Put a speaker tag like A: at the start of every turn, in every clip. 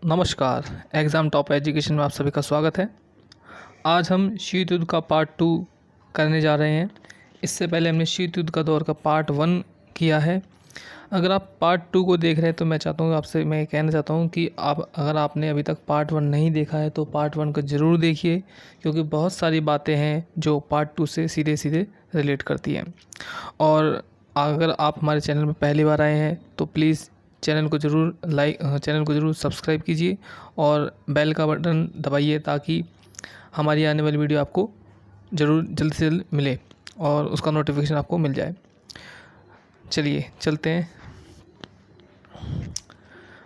A: नमस्कार। Exam top education में आप सभी का स्वागत है। आज हम शीत युद्ध का पार्ट 2 करने जा रहे हैं। इससे पहले हमने शीत युद्ध का दौर का पार्ट 1 किया है। अगर आप पार्ट 2 को देख रहे हैं तो मैं चाहता हूँ आपसे मैं कहना चाहता हूँ कि अगर आपने अभी तक पार्ट 1 नहीं देखा है तो पार्ट 1 को ज़रूर देखिए, क्योंकि बहुत सारी बातें हैं जो पार्ट 2 से सीधे सीधे रिलेट करती हैं। और अगर आप हमारे चैनल में पहली बार आए हैं तो प्लीज़ चैनल को ज़रूर सब्सक्राइब कीजिए और बेल का बटन दबाइए, ताकि हमारी आने वाली वीडियो आपको ज़रूर जल्द से जल्द मिले और उसका नोटिफिकेशन आपको मिल जाए। चलिए चलते हैं।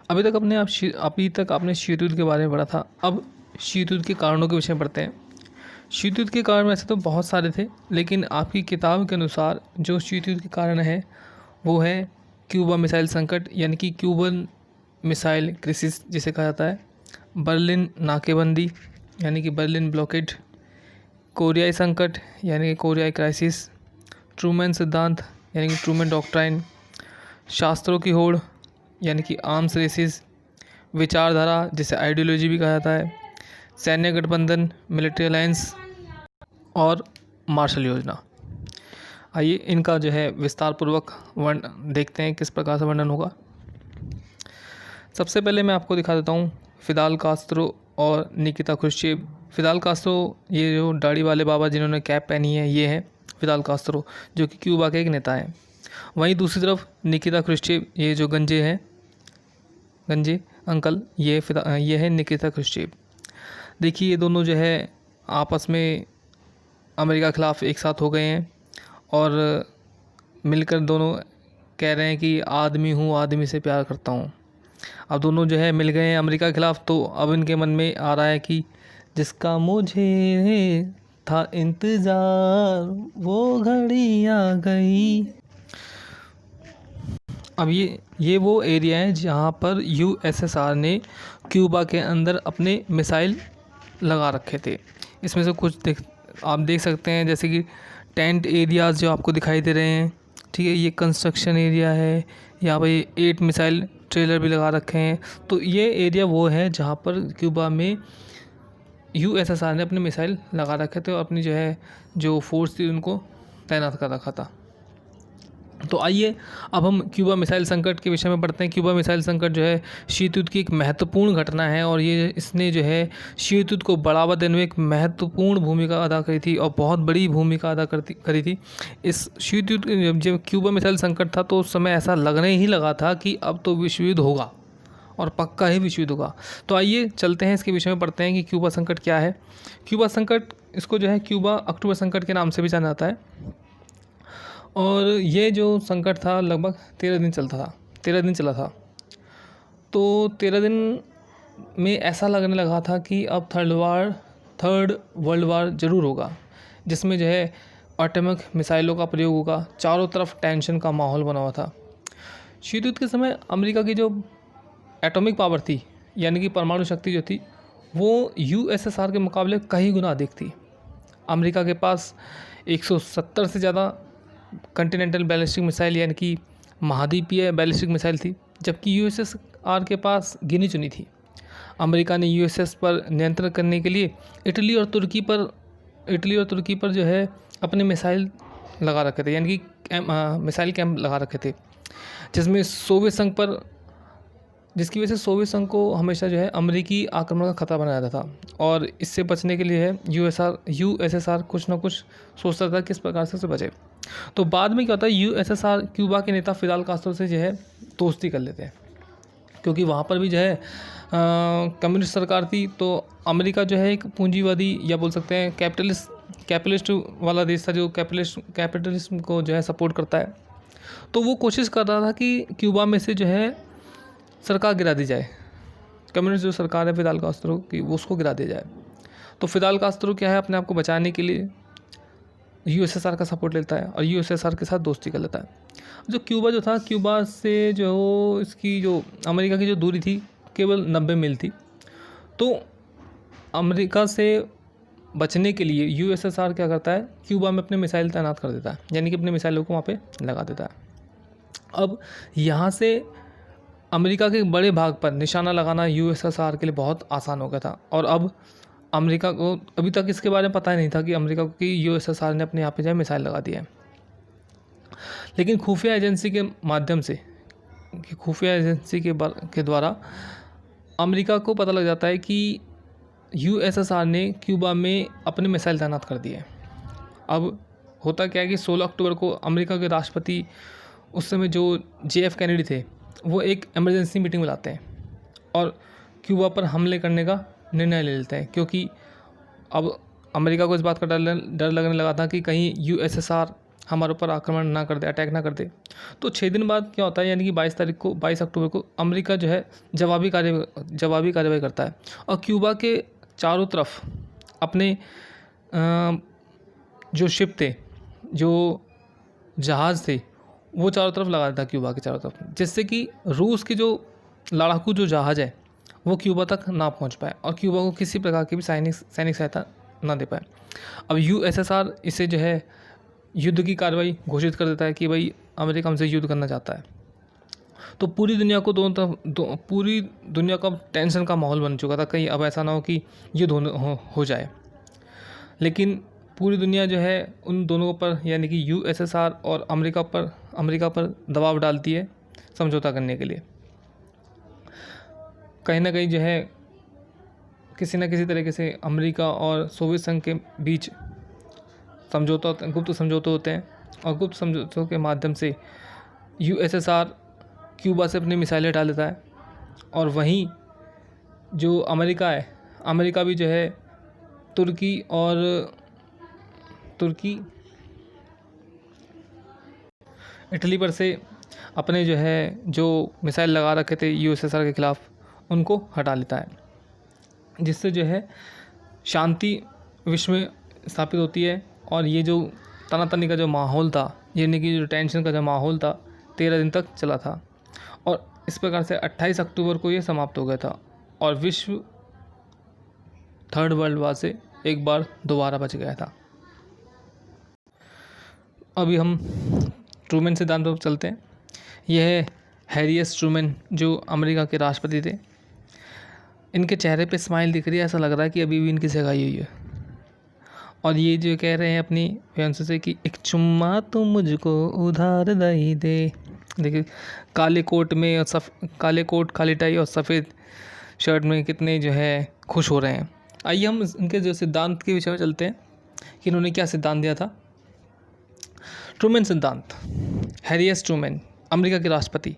A: अभी तक आपने शीत युद्ध के बारे में पढ़ा था। अब शीत युद्ध के कारणों के विषय में पढ़ते हैं। शीत युद्ध के कारण वैसे तो बहुत सारे थे, लेकिन आपकी किताब के अनुसार जो शीत युद्ध के कारण है वो है क्यूबा मिसाइल संकट, यानी कि क्यूबन मिसाइल क्राइसिस जिसे कहा जाता है, बर्लिन नाकेबंदी यानी कि बर्लिन ब्लॉकेड, कोरियाई संकट यानी कि कोरियाई क्राइसिस, ट्रूमैन सिद्धांत यानी कि ट्रूमैन डॉक्ट्राइन, शास्त्रों की होड़ यानी कि आर्म्स रेसिस, विचारधारा जिसे आइडियोलॉजी भी कहा जाता है, सैन्य गठबंधन मिलिट्री अलायंस और मार्शल योजना। आइए इनका जो है विस्तार पूर्वक देखते हैं किस प्रकार से वर्णन होगा। सबसे पहले मैं आपको दिखा देता हूँ फिदाल कास्त्रो और निकिता क्रुश्चेव। फिदाल कास्त्रो, ये जो दाढ़ी वाले बाबा जिन्होंने कैप पहनी है, ये है फिदाल कास्त्रो, जो कि क्यूबा के एक नेता हैं। वहीं दूसरी तरफ निकिता क्रुश्चेव, ये जो गंजे अंकल, ये है निकिता क्रुश्चेव। देखिए ये दोनों जो है आपस में अमेरिका के खिलाफ एक साथ हो गए हैं और मिलकर दोनों कह रहे हैं कि आदमी हूँ, आदमी से प्यार करता हूँ। अब दोनों जो है मिल गए हैं अमेरिका के खिलाफ, तो अब इनके मन में आ रहा है कि जिसका मुझे था इंतज़ार वो घड़ी आ गई। अब ये वो एरिया है जहाँ पर यूएसएसआर ने क्यूबा के अंदर अपने मिसाइल लगा रखे थे। इसमें से कुछ आप देख सकते हैं, जैसे कि टेंट एरियाज़ जो आपको दिखाई दे रहे हैं, ठीक है। ये कंस्ट्रक्शन एरिया है, यहाँ पे 8 मिसाइल ट्रेलर भी लगा रखे हैं। तो ये एरिया वो है जहाँ पर क्यूबा में यूएसएसआर ने अपने मिसाइल लगा रखे थे और अपनी जो फोर्स थी उनको तैनात कर रखा था। तो आइए अब हम क्यूबा मिसाइल संकट के विषय में पढ़ते हैं। क्यूबा मिसाइल संकट जो है शीत युद्ध की एक महत्वपूर्ण घटना है और इसने जो है शीत युद्ध को बढ़ावा देने में एक महत्वपूर्ण भूमिका अदा करी थी और बहुत बड़ी भूमिका अदा करी थी। इस शीत युद्ध जब क्यूबा मिसाइल संकट था तो उस समय ऐसा लगने ही लगा था कि अब तो विश्व युद्ध होगा और पक्का ही विश्व युद्ध होगा। तो आइए चलते हैं, इसके विषय में पढ़ते हैं कि क्यूबा संकट क्या है। क्यूबा संकट, इसको जो है क्यूबा अक्टूबर संकट के नाम से भी जाना जाता है। और ये जो संकट था लगभग 13 दिन चला था। तो 13 दिन में ऐसा लगने लगा था कि अब थर्ड वर्ल्ड वार ज़रूर होगा, जिसमें जो है एटॉमिक मिसाइलों का प्रयोग होगा। चारों तरफ टेंशन का माहौल बना हुआ था। शीत युद्ध के समय अमेरिका की जो एटॉमिक पावर थी, यानी कि परमाणु शक्ति जो थी, वो यूएसएसआर के मुकाबले कई गुना अधिक थी। अमेरिका के पास 170 से ज़्यादा कॉन्टिनेंटल बैलिस्टिक मिसाइल यानी कि महाद्वीपीय बैलिस्टिक मिसाइल थी, जबकि यूएसएसआर के पास गिनी चुनी थी। अमेरिका ने यूएसएस पर नियंत्रण करने के लिए इटली और तुर्की पर जो है अपने मिसाइल लगा रखे थे, यानी कि मिसाइल कैंप लगा रखे थे, जिसकी वजह से सोवियत संघ को हमेशा जो है अमेरिकी आक्रमण का खतरा बनाया जाता था। और इससे बचने के लिए है यूएसएसआर कुछ ना कुछ सोचता था किस प्रकार से बचे। तो बाद में क्या होता है, यूएसएसआर क्यूबा के नेता फिदाल कास्त्रो से जो है दोस्ती कर लेते हैं, क्योंकि वहाँ पर भी जो है कम्युनिस्ट सरकार थी। तो अमेरिका जो है एक पूंजीवादी या बोल सकते हैं कैपिटलिस्ट वाला देश था, जो कैपिटलिज्म को जो है सपोर्ट करता है। तो वो कोशिश कर रहा था कि क्यूबा में से जो है सरकार गिरा दी जाए, कम्युनिस्ट जो सरकार है फिदाल कास्त्रो की, वो उसको गिरा दी जाए। तो फिदाल कास्त्रो क्या है, अपने आप को बचाने के लिए यूएसएसआर का सपोर्ट लेता है और यूएसएसआर के साथ दोस्ती कर लेता है। जो क्यूबा से जो इसकी जो अमेरिका की जो दूरी थी केवल 90 मील थी। तो अमेरिका से बचने के लिए यूएसएसआर क्या करता है, क्यूबा में अपने मिसाइल तैनात कर देता है, यानी कि अपने मिसाइलों को वहाँ पे लगा देता है। अब यहाँ से अमेरिका के बड़े भाग पर निशाना लगाना यूएसएसआर के लिए बहुत आसान हो गया था। और अब अमेरिका को अभी तक इसके बारे में पता ही नहीं था कि अमेरिका को कि यूएसएसआर ने अपने यहाँ पे जो है मिसाइल लगा दिया है। लेकिन खुफिया एजेंसी के माध्यम से, खुफिया एजेंसी के द्वारा अमेरिका को पता लग जाता है कि यूएसएसआर ने क्यूबा में अपने मिसाइल तैनात कर दिए। अब होता क्या है कि 16 अक्टूबर को अमेरिका के राष्ट्रपति उस समय जो JF कैनेडी थे, वो एक इमरजेंसी मीटिंग बुलाते हैं और क्यूबा पर हमले करने का निर्णय ले लेते हैं, क्योंकि अब अमेरिका को इस बात का डर लगने लगा था कि कहीं यूएसएसआर हमारे ऊपर आक्रमण ना कर दे, अटैक ना कर दे। तो 6 दिन बाद क्या होता है, यानी कि 22 अक्टूबर को अमेरिका जो है जवाबी कार्रवाई करता है और क्यूबा के चारों तरफ अपने जो शिप थे, जो जहाज़ थे, वो चारों तरफ लगा देता क्यूबा के चारों तरफ, जिससे कि रूस के जो लड़ाकू जो जहाज़ है वो क्यूबा तक ना पहुंच पाए और क्यूबा को किसी प्रकार की भी सैनिक सहायता ना दे पाए। अब यूएसएसआर इसे जो है युद्ध की कार्रवाई घोषित कर देता है कि भाई अमेरिका हमसे युद्ध करना चाहता है। तो पूरी दुनिया को पूरी दुनिया का टेंशन का माहौल बन चुका था, कहीं अब ऐसा ना हो कि युद्ध हो जाए। लेकिन पूरी दुनिया जो है उन दोनों पर, यानी कि यूएसएसआर और अमेरिका पर दबाव डालती है समझौता करने के लिए। कहीं ना कहीं जो है किसी न किसी तरीके से अमेरिका और सोवियत संघ के बीच गुप्त समझौते होते हैं और गुप्त समझौतों के माध्यम से यूएसएसआर क्यूबा से अपनी मिसाइलें हटा लेता है। और वहीं जो अमेरिका है, अमेरिका भी जो है तुर्की इटली पर से अपने जो मिसाइल लगा रखे थे यूएसएसआर के ख़िलाफ़, उनको हटा लेता है, जिससे जो है शांति विश्व में स्थापित होती है। और ये जो तनातनी का जो माहौल था, यानी कि जो टेंशन का जो माहौल था, 13 दिन तक चला था और इस प्रकार से 28 अक्टूबर को ये समाप्त हो गया था और विश्व थर्ड वर्ल्ड वार से एक बार दोबारा बच गया था। अभी हम ट्रूमैन सिद्धांत पर चलते हैं। यह है हैरी एस ट्रूमैन, जो अमेरिका के राष्ट्रपति थे। इनके चेहरे पे स्माइल दिख रही है, ऐसा लग रहा है कि अभी भी इनकी सगाई हुई है। और ये जो कह रहे हैं अपनी फियांसे से कि एक चुम्मा तो मुझको उधार दही दे। देखिए काले कोट काली टाई और सफ़ेद शर्ट में कितने जो है खुश हो रहे हैं। आइए हम इनके जो सिद्धांत के विषय में चलते हैं कि इन्होंने क्या सिद्धांत दिया था। ट्रूमैन सिद्धांत। हैरी एस ट्रूमैन अमेरिका के राष्ट्रपति,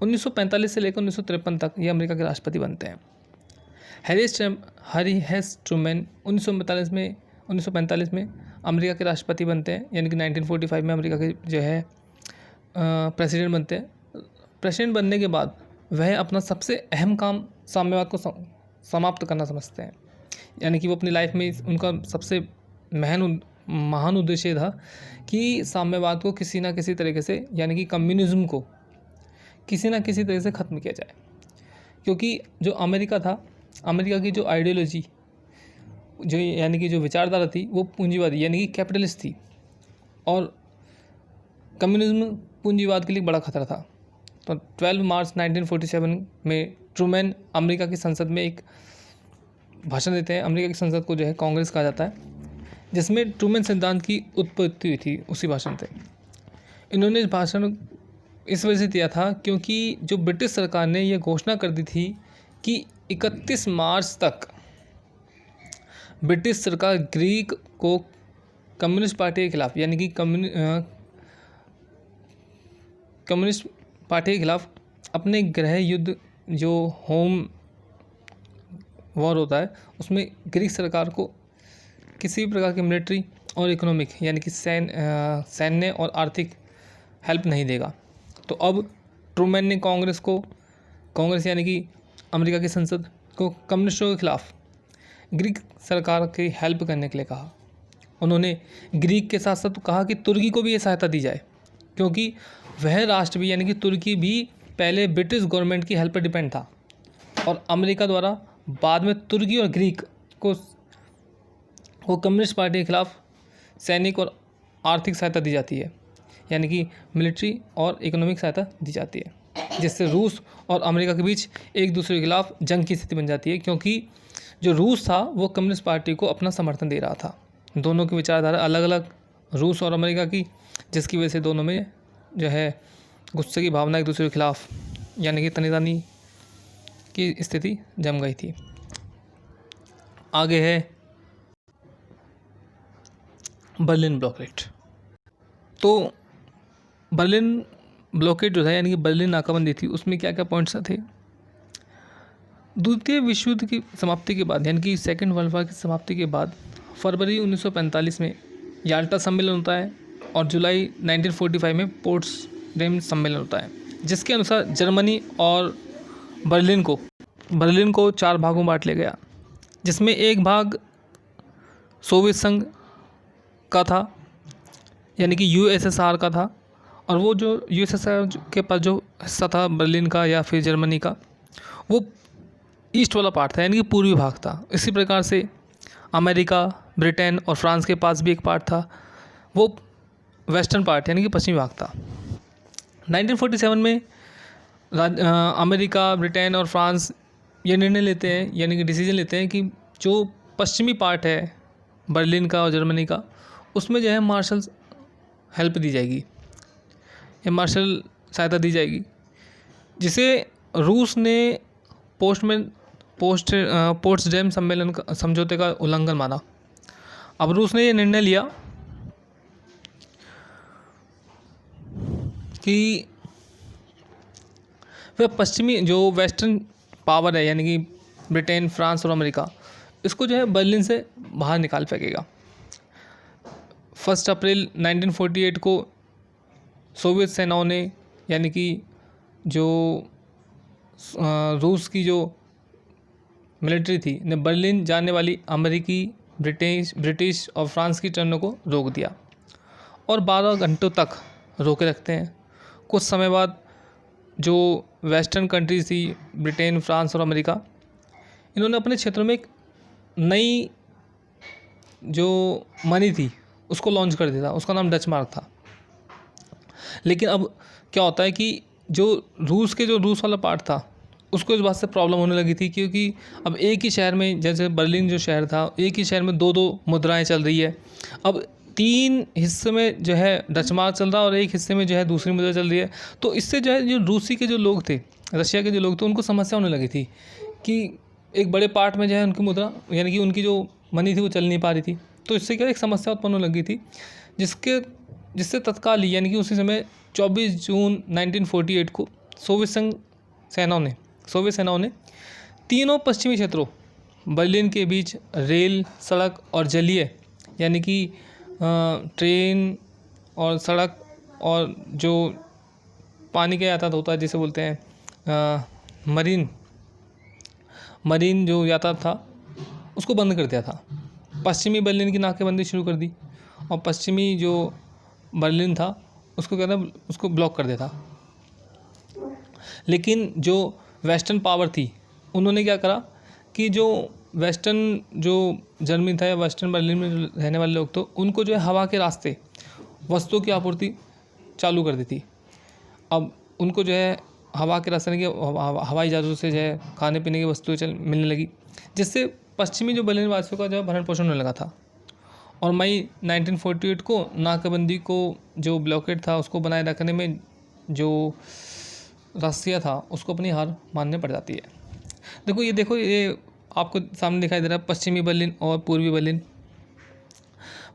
A: 1945 से लेकर 1953 तक ये अमेरिका के राष्ट्रपति बनते हैं। हैरी एस ट्रूमैन 1945 में अमेरिका के राष्ट्रपति बनते हैं, यानी कि 1945 में अमेरिका के जो है प्रेसिडेंट बनते हैं। प्रेसिडेंट बनने के बाद वह अपना सबसे अहम काम साम्यवाद को समाप्त करना समझते हैं, यानी कि वो अपनी लाइफ में उनका सबसे महान उद्देश्य था कि साम्यवाद को किसी ना किसी तरीके से, यानी कि कम्युनिज्म को किसी ना किसी तरीके से ख़त्म किया जाए। क्योंकि जो अमेरिका था, अमेरिका की जो आइडियोलॉजी जो यानी कि जो विचारधारा थी वो पूंजीवादी यानी कि कैपिटलिस्ट थी और कम्युनिज्म पूंजीवाद के लिए बड़ा खतरा था। तो 12 मार्च 1947 में ट्रूमैन अमेरिका की संसद में एक भाषण देते हैं। अमेरिका की संसद को जो है कांग्रेस कहा जाता है, जिसमें ट्रूमैन सिद्धांत की उत्पत्ति हुई थी उसी भाषण से। इन्होंने इस भाषण इस वजह से दिया था क्योंकि जो ब्रिटिश सरकार ने यह घोषणा कर दी थी कि 31 मार्च तक ब्रिटिश सरकार ग्रीक को कम्युनिस्ट पार्टी के खिलाफ, यानी कि कम्युनिस्ट पार्टी के खिलाफ अपने गृह युद्ध जो होम वॉर होता है उसमें ग्रीक सरकार को किसी भी प्रकार की मिलिट्री और इकोनॉमिक, यानी कि सैन्य और आर्थिक हेल्प नहीं देगा। तो अब ट्रूमैन ने कांग्रेस यानी कि अमेरिका की संसद को कम्युनिस्टों के खिलाफ ग्रीक सरकार की हेल्प करने के लिए कहा। उन्होंने ग्रीक के साथ साथ कहा कि तुर्की को भी ये सहायता दी जाए, क्योंकि वह राष्ट्र भी यानी कि तुर्की भी पहले ब्रिटिश गवर्नमेंट की हेल्प पर डिपेंड था और अमेरिका द्वारा बाद में तुर्की और ग्रीक को कम्युनिस्ट पार्टी के खिलाफ सैनिक और आर्थिक सहायता दी जाती है, यानी कि मिलिट्री और इकोनॉमिक सहायता दी जाती है। जिससे रूस और अमेरिका के बीच एक दूसरे के खिलाफ जंग की स्थिति बन जाती है, क्योंकि जो रूस था वो कम्युनिस्ट पार्टी को अपना समर्थन दे रहा था। दोनों की विचारधारा अलग अलग, रूस और अमेरिका की, जिसकी वजह से दोनों में जो है गुस्से की भावना एक दूसरे के खिलाफ यानी कि तनी तनी की स्थिति जम गई थी। आगे है बर्लिन ब्लॉकेड। तो बर्लिन ब्लॉकेड जो था यानी कि बर्लिन नाकाबंदी थी, उसमें क्या क्या पॉइंट्स थे। द्वितीय विश्व युद्ध की समाप्ति के बाद यानी कि सेकेंड वर्ल्ड वॉर की समाप्ति के बाद फरवरी 1945 में याल्टा सम्मेलन होता है और जुलाई 1945 में पोट्सडेम सम्मेलन होता है, जिसके अनुसार जर्मनी और बर्लिन को 4 भागों में बांट लिया गया, जिसमें एक भाग सोवियत संघ का था यानी कि यूएसएसआर का था, और वो जो यूएसएसआर के पास जो हिस्सा था बर्लिन का या फिर जर्मनी का, वो ईस्ट वाला पार्ट था यानी कि पूर्वी भाग था। इसी प्रकार से अमेरिका, ब्रिटेन और फ्रांस के पास भी एक पार्ट था, वो वेस्टर्न पार्ट यानी कि पश्चिमी भाग था। 1947 में अमेरिका, ब्रिटेन और फ्रांस ये निर्णय लेते हैं यानी कि डिसीजन लेते हैं कि जो पश्चिमी पार्ट है बर्लिन का और जर्मनी का, उसमें जो है मार्शल हेल्प दी जाएगी या मार्शल सहायता दी जाएगी, जिसे रूस ने पोट्सडेम सम्मेलन का समझौते का उल्लंघन माना। अब रूस ने ये निर्णय लिया कि वह पश्चिमी जो वेस्टर्न पावर है यानी कि ब्रिटेन, फ्रांस और अमेरिका, इसको जो है बर्लिन से बाहर निकाल फेंकेगा। 1 अप्रैल 1948 को सोवियत सेनाओं ने यानी कि जो रूस की जो मिलिट्री थी ने बर्लिन जाने वाली अमेरिकी, ब्रिटिश और फ्रांस की ट्रेनों को रोक दिया और 12 घंटों तक रोके रखते हैं। कुछ समय बाद जो वेस्टर्न कंट्रीज थी, ब्रिटेन, फ्रांस और अमेरिका, इन्होंने अपने क्षेत्रों में एक नई जो मनी थी उसको लॉन्च कर दिया था, उसका नाम डच मार्क था। लेकिन अब क्या होता है कि जो रूस वाला पार्ट था उसको इस बात से प्रॉब्लम होने लगी थी, क्योंकि अब एक ही शहर में, जैसे बर्लिन जो शहर था, एक ही शहर में 2-2 मुद्राएं चल रही है। अब 3 हिस्से में जो है डच मार्क चल रहा है और एक हिस्से में जो है दूसरी मुद्रा चल रही है। तो इससे जो है जो रूसी के जो लोग थे, रशिया के जो लोग थे, उनको समस्या होने लगी थी कि एक बड़े पार्ट में जो है उनकी मुद्रा यानी कि उनकी जो मनी थी वो चल नहीं पा रही थी। तो इससे क्या एक समस्या उत्पन्न होने लगी थी, जिससे तत्काल यानी कि उसी समय 24 जून 1948 को सोवियत सेनाओं ने तीनों पश्चिमी क्षेत्रों बर्लिन के बीच रेल, सड़क और जलीय यानी कि ट्रेन और सड़क और जो पानी का यातायात होता है जिसे बोलते हैं मरीन जो यातायात था, उसको बंद कर दिया था। पश्चिमी बर्लिन की नाकेबंदी शुरू कर दी और पश्चिमी जो बर्लिन था उसको क्या था, उसको ब्लॉक कर दिया था। लेकिन जो वेस्टर्न पावर थी उन्होंने क्या करा कि जो वेस्टर्न जो जर्मनी था या वेस्टर्न बर्लिन में जो रहने वाले लोग थे, उनको जो है हवा के रास्ते वस्तुओं की आपूर्ति चालू कर दी थी। अब उनको जो है हवा के रास्ते की हवाई जहाज़ों से जो है खाने पीने की वस्तुएं मिलने लगी, जिससे पश्चिमी जो बर्लिन वासियों का जो है भरण पोषण होने लगा था। और मई 1948 को नाकाबंदी को जो ब्लॉकेड था उसको बनाए रखने में जो रसिया था उसको अपनी हार मानने पड़ जाती है। देखो ये आपको सामने दिखाई दे रहा है पश्चिमी बर्लिन और पूर्वी बर्लिन।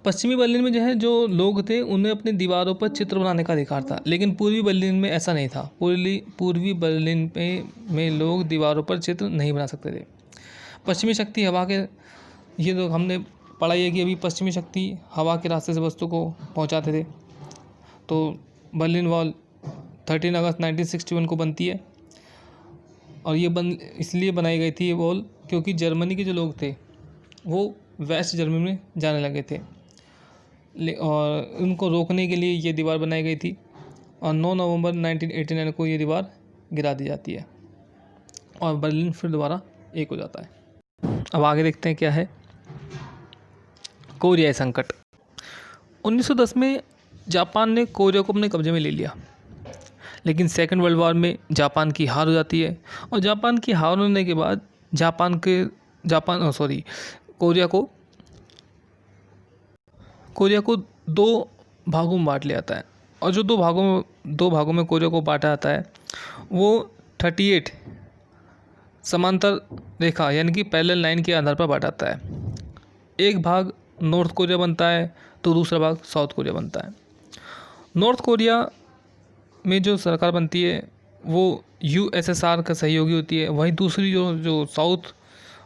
A: पश्चिमी बर्लिन में जो है जो लोग थे उन्हें अपनी दीवारों पर चित्र बनाने का अधिकार था, लेकिन पूर्वी बर्लिन में ऐसा नहीं था। पूर्वी बर्लिन में लोग दीवारों पर चित्र नहीं बना सकते थे। पश्चिमी शक्ति हवा के, ये तो हमने पढ़ा है कि अभी पश्चिमी शक्ति हवा के रास्ते से वस्तु को पहुंचाते थे। तो बर्लिन वॉल 13 अगस्त 1961 को बनती है और ये इसलिए बनाई गई थी ये वॉल क्योंकि जर्मनी के जो लोग थे वो वेस्ट जर्मनी में जाने लगे थे और उनको रोकने के लिए ये दीवार बनाई गई थी और 9 नवंबर 1989 को ये दीवार गिरा दी जाती है और बर्लिन फिर दोबारा एक हो जाता है। अब आगे देखते हैं क्या है। कोरियाई संकट। 1910 में जापान ने कोरिया को अपने कब्जे में ले लिया, लेकिन सेकेंड वर्ल्ड वॉर में जापान की हार हो जाती है, और जापान की हार होने के बाद कोरिया को दो भागों में बांट लिया जाता है। और जो दो भागों में कोरिया को बांटा जाता है वो 38 समांतर रेखा यानी कि पैरेलल लाइन के आधार पर बांटा जाता है। एक भाग नॉर्थ कोरिया बनता है तो दूसरा भाग साउथ कोरिया बनता है। नॉर्थ कोरिया में जो सरकार बनती है वो यूएसएसआर का सहयोगी होती है। वहीं दूसरी जो साउथ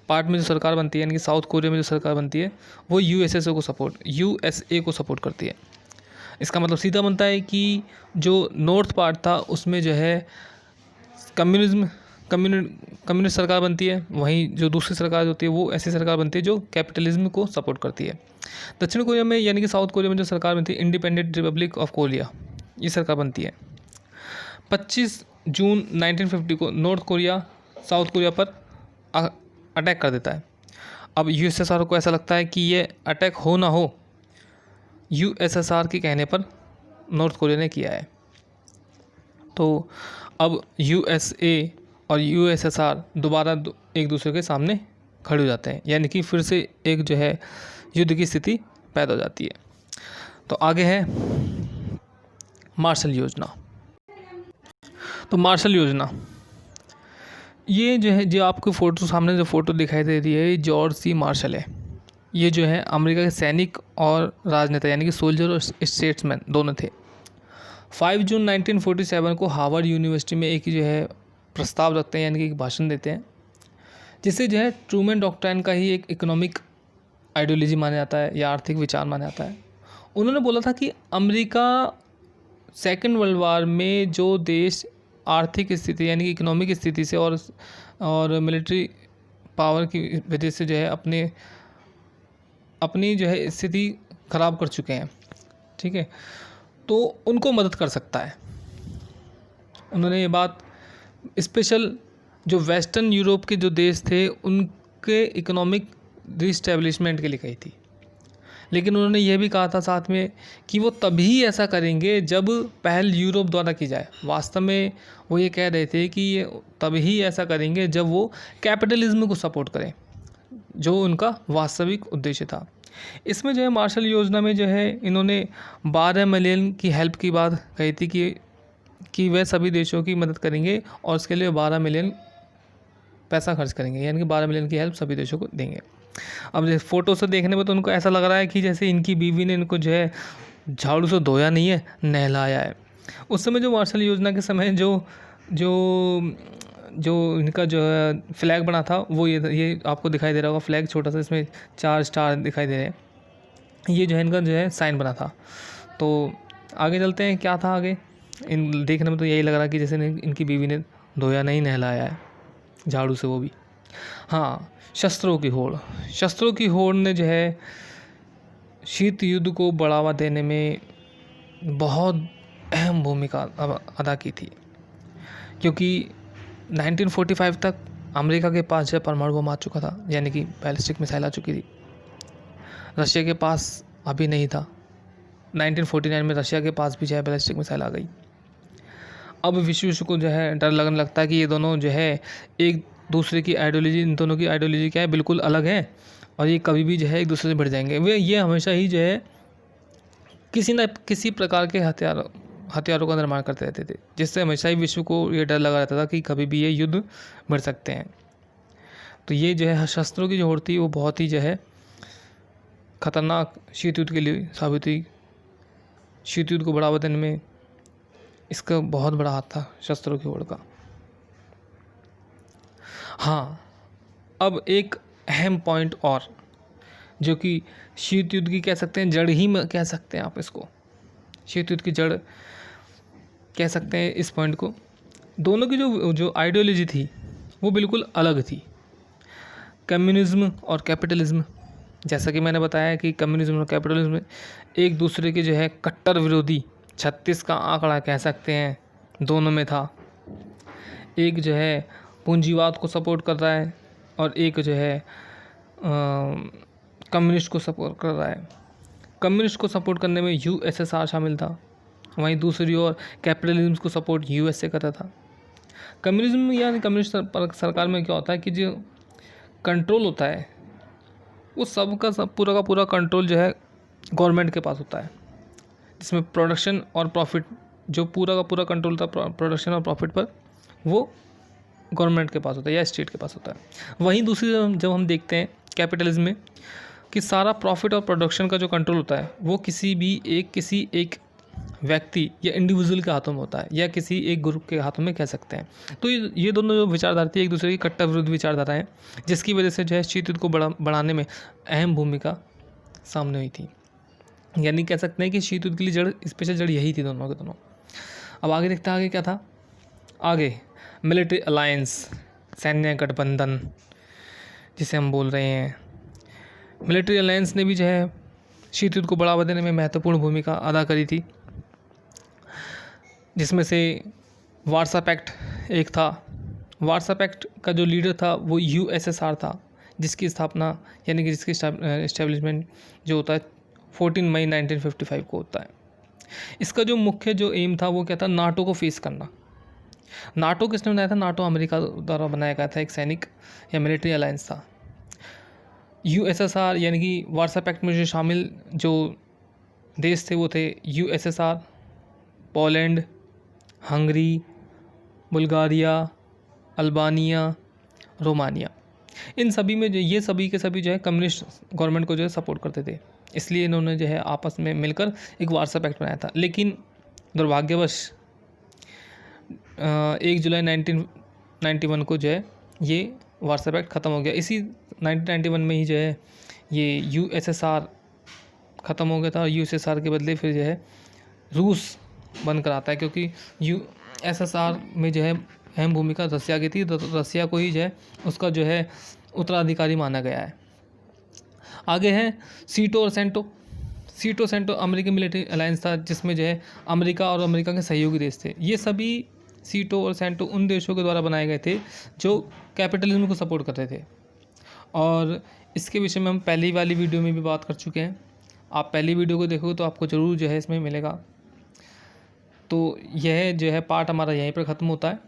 A: पार्ट में जो सरकार बनती है यानी कि साउथ कोरिया में जो सरकार बनती है वो यूएसए को सपोर्ट करती है। इसका मतलब सीधा बनता है कि जो नॉर्थ पार्ट था उसमें जो है कम्युनिस्ट सरकार बनती है, वहीं जो दूसरी सरकार होती है वो ऐसी सरकार बनती है जो कैपिटलिज्म को सपोर्ट करती है। दक्षिण कोरिया में यानी कि साउथ कोरिया में जो सरकार बनती है इंडिपेंडेंट रिपब्लिक ऑफ कोरिया, ये सरकार बनती है। 25 जून 1950 को नॉर्थ कोरिया साउथ कोरिया पर अटैक कर देता है। अब यूएसएसआर को ऐसा लगता है कि ये अटैक हो ना हो यूएसएसआर के कहने पर नॉर्थ कोरिया ने किया है। तो अब यूएसए और यूएसएसआर दोबारा एक दूसरे के सामने खड़े हो जाते हैं, यानी कि फिर से एक जो है युद्ध की स्थिति पैदा हो जाती है। तो आगे है मार्शल योजना। तो मार्शल योजना ये जो है, जो आपको सामने जो फ़ोटो दिखाई दे रही है, जॉर्ज सी मार्शल है। ये जो है अमेरिका के सैनिक और राजनेता यानी कि सोल्जर और स्टेट्समैन दोनों थे। 5 जून 1947 को हार्वर्ड यूनिवर्सिटी में एक जो है प्रस्ताव रखते हैं यानी कि एक भाषण देते हैं, जिसे जो है ट्रूमैन डॉक्ट्राइन का ही एक इकोनॉमिक आइडियोलॉजी माना जाता है या आर्थिक विचार माना जाता है। उन्होंने बोला था कि अमेरिका सेकेंड वर्ल्ड वार में जो देश आर्थिक स्थिति यानी कि इकोनॉमिक स्थिति से और मिलिट्री पावर की वजह से जो है अपनी जो है स्थिति ख़राब कर चुके हैं, ठीक है, तो उनको मदद कर सकता है। उन्होंने ये बात स्पेशल जो वेस्टर्न यूरोप के जो देश थे उनके इकोनॉमिक रिस्टैब्लिशमेंट के लिए कही थी। लेकिन उन्होंने ये भी कहा था साथ में कि वो तभी ऐसा करेंगे जब पहल यूरोप द्वारा की जाए। वास्तव में वो ये कह रहे थे कि ये तभी ऐसा करेंगे जब वो कैपिटलिज्म को सपोर्ट करें, जो उनका वास्तविक उद्देश्य था। इसमें जो है मार्शल योजना में जो है इन्होंने 12 मिलियन की हेल्प की बात कही थी कि वह सभी देशों की मदद करेंगे और उसके लिए 12 मिलियन पैसा खर्च करेंगे, यानी कि 12 मिलियन की हेल्प सभी देशों को देंगे। अब जैसे फ़ोटो से देखने में तो उनको ऐसा लग रहा है कि जैसे इनकी बीवी ने इनको जो है झाड़ू से धोया नहीं है, नहलाया है। उस समय जो मार्शल योजना के समय जो इनका जो है फ्लैग बना था वो ये आपको दिखाई दे रहा होगा, फ्लैग छोटा सा, इसमें 4 स्टार दिखाई दे रहे हैं। ये जो है इनका जो है साइन बना था। तो आगे चलते हैं, क्या था आगे। इन देखने में तो यही लग रहा है कि जैसे इनकी बीवी ने धोया नहीं, नहलाया है झाड़ू से, वो भी। हाँ, शस्त्रों की होड़ ने जो है शीत युद्ध को बढ़ावा देने में बहुत अहम भूमिका अदा की थी, क्योंकि 1945 तक अमेरिका के पास जो परमाणु बम आ चुका था, यानी कि बैलिस्टिक मिसाइल आ चुकी थी। रशिया के पास अभी नहीं था। 1949 में रशिया के पास भी जो है बैलिस्टिक मिसाइल आ गई। अब विश्व को जो है डर लगने लगता है कि ये दोनों जो है एक दूसरे की आइडियोलॉजी, इन दोनों की आइडियोलॉजी क्या है, बिल्कुल अलग है, और ये कभी भी जो है एक दूसरे से भिड़ जाएंगे। ये हमेशा ही जो है किसी न किसी प्रकार के हथियारों का निर्माण करते रहते थे, जिससे हमेशा ही विश्व को ये डर लगा रहता था कि कभी भी ये युद्ध बढ़ सकते हैं। तो ये जो है शस्त्रों की जो होड़ थी वो बहुत ही जो है खतरनाक शीत युद्ध के लिए साबित हुई। शीत युद्ध को बढ़ावा देने में इसका बहुत बड़ा हाथ था शस्त्रों की होड़ का। हाँ, अब एक अहम पॉइंट और, जो कि शीत युद्ध की कह सकते हैं जड़ ही में कह सकते हैं आप इसको, शीत युद्ध की जड़ कह सकते हैं इस पॉइंट को। दोनों की जो आइडियोलॉजी थी वो बिल्कुल अलग थी। कम्युनिज्म और कैपिटलिज्म, जैसा कि मैंने बताया कि कम्युनिज्म और कैपिटलिज्म एक दूसरे के जो है कट्टर विरोधी, 36 का आंकड़ा कह सकते हैं, दोनों में था। एक जो है पूंजीवाद को सपोर्ट कर रहा है और एक जो है कम्युनिस्ट को सपोर्ट कर रहा है। कम्युनिस्ट को सपोर्ट करने में यूएसएसआर शामिल था, वहीं दूसरी ओर कैपिटलिज्म को सपोर्ट यूएसए कर रहा था। कम्युनिज्म यानी कम्युनिस्ट सरकार में क्या होता है कि जो कंट्रोल होता है वो सबका सब पूरा का पूरा कंट्रोल जो है गवर्नमेंट के पास होता है, जिसमें प्रोडक्शन और प्रॉफिट जो पूरा का पूरा कंट्रोल था प्रोडक्शन और प्रॉफिट पर वो गवर्नमेंट के पास होता है या स्टेट के पास होता है। वहीं दूसरी जब हम देखते हैं कैपिटलिज्म में कि सारा प्रॉफिट और प्रोडक्शन का जो कंट्रोल होता है वो किसी एक व्यक्ति या इंडिविजुअल के हाथों में होता है या किसी एक ग्रुप के हाथों में कह सकते हैं। तो ये दोनों जो विचारधारा थी एक दूसरे की कट्टर विरुद्ध विचारधारा हैं, जिसकी वजह से जो है शीत युद्ध को बढ़ाने में अहम भूमिका सामने हुई थी। यानी कह सकते हैं कि शीत युद्ध के लिए स्पेशल जड़ यही थी दोनों के दोनों। अब आगे देखते हैं आगे क्या था। आगे मिलिट्री अलायंस, सैन्य गठबंधन जिसे हम बोल रहे हैं, मिलिट्री अलायंस ने भी जो है शीत युद्ध को बढ़ावा देने में महत्वपूर्ण भूमिका अदा करी थी, जिसमें से वार्सा पैक्ट एक था। वार्सा पैक्ट का जो लीडर था वो यूएसएसआर था, जिसकी स्थापना यानी कि जिसकी इस्टेब्लिशमेंट जो होता है 14 मई 1955 को होता है। इसका जो मुख्य जो एम था वो क्या था, नाटो को फेस करना। नाटो किसने बनाया था? नाटो अमेरिका द्वारा बनाया गया था, एक सैनिक या मिलिट्री अलायंस था। यूएसएसआर यानी कि वार्सा पैक्ट में जो शामिल जो देश थे वो थे USSR, Poland, Hungary, Bulgaria, Albania, Romania. इन सभी में जो ये सभी के सभी जो है कम्युनिस्ट गवर्नमेंट को जो है सपोर्ट करते थे, इसलिए इन्होंने जो है आपस में मिलकर एक वार्सा पैक्ट बनाया था। लेकिन दुर्भाग्यवश 1 जुलाई 1991 को जो है ये वार्सा पैक्ट ख़त्म हो गया। इसी 1991 में ही जो है ये यूएसएसआर ख़त्म हो गया था और यूएसएसआर के बदले फिर जो है रूस बनकर आता है, क्योंकि यूएसएसआर में जो है अहम भूमिका रसिया की थी, तो रसिया को ही जो है उसका जो है उत्तराधिकारी माना गया है। आगे है सीटो और सेंटो। सीटो सेंटो अमेरिकी मिलिट्री अलायंस था, जिसमें जो है अमेरिका और अमेरिका के सहयोगी देश थे। ये सभी सीटो और सेंटो उन देशों के द्वारा बनाए गए थे जो कैपिटलिज्म को सपोर्ट करते थे, और इसके विषय में हम पहली वाली वीडियो में भी बात कर चुके हैं। आप पहली वीडियो को देखोगे तो आपको ज़रूर जो है इसमें मिलेगा। तो यह जो है पार्ट हमारा यहीं पर ख़त्म होता है।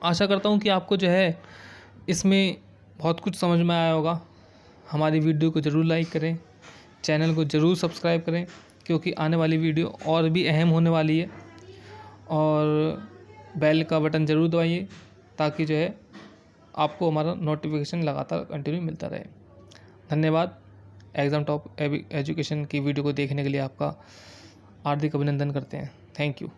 A: आशा करता हूँ कि आपको जो है इसमें बहुत कुछ समझ में आया होगा। हमारी वीडियो को ज़रूर लाइक करें, चैनल को ज़रूर सब्सक्राइब करें, क्योंकि आने वाली वीडियो और भी अहम होने वाली है, और बेल का बटन ज़रूर दबाइए ताकि जो है आपको हमारा नोटिफिकेशन लगातार कंटिन्यू मिलता रहे। धन्यवाद। एग्ज़ाम टॉप एजुकेशन की वीडियो को देखने के लिए आपका हार्दिक अभिनंदन करते हैं। Thank you.